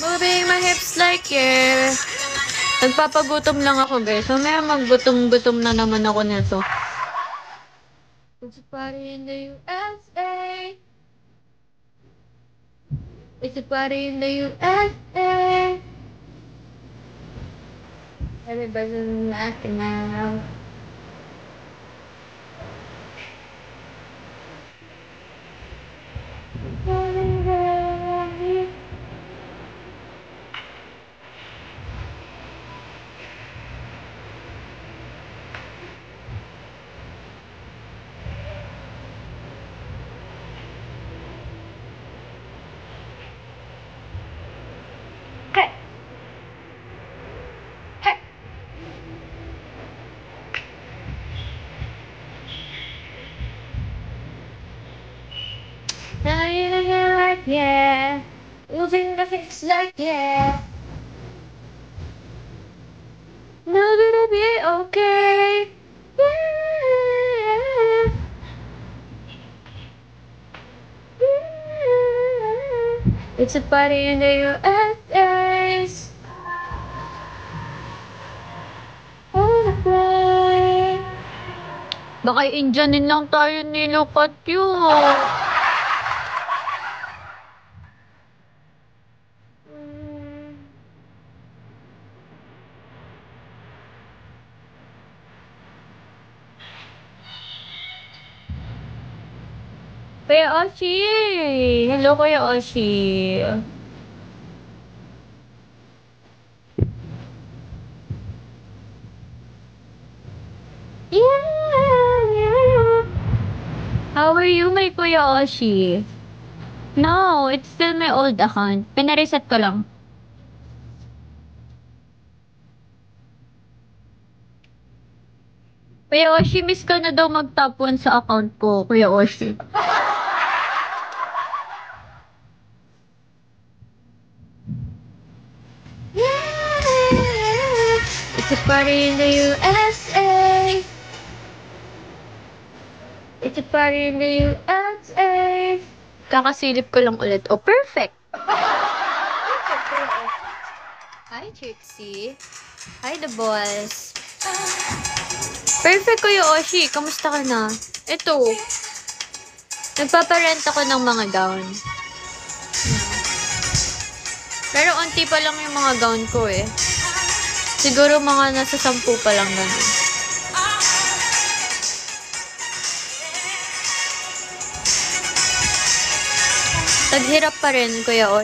Moving my hips like yeah. Nagpapagutom lang ako, guys. So, may maggutom-gutom na naman ako nito. It's a party in the USA. It's a party in the USA. Everybody's acting now. Yeah, moving the hips like yeah. Now gonna be okay. Yeah. Yeah. It's a party in the USA. Baka Indianin lang tayo ni Lokat yun. Kuya Oshi! Hello, Kuya Oshi. Yeah! How are you, my Kuya Oshi? No, it's still my old account. Pinareset ko lang. Kuya Oshi, miss ka na daw mag-top 1 sa account ko, Kuya Oshi. Yeah! It's a party in the USA. It's a party in the USA. Kakasilip ko lang ulit. Oh, perfect! Hi, Trixie. Hi, the boys. Perfect, Kuya Oshi. Kamusta ka na? Ito. Nagpaparent ako ng mga gown. Pero unti pa lang yung mga gown ko eh. Siguro mga nasa 10 pa lang ganun. Taghirap pa rin, Kuya Oshi.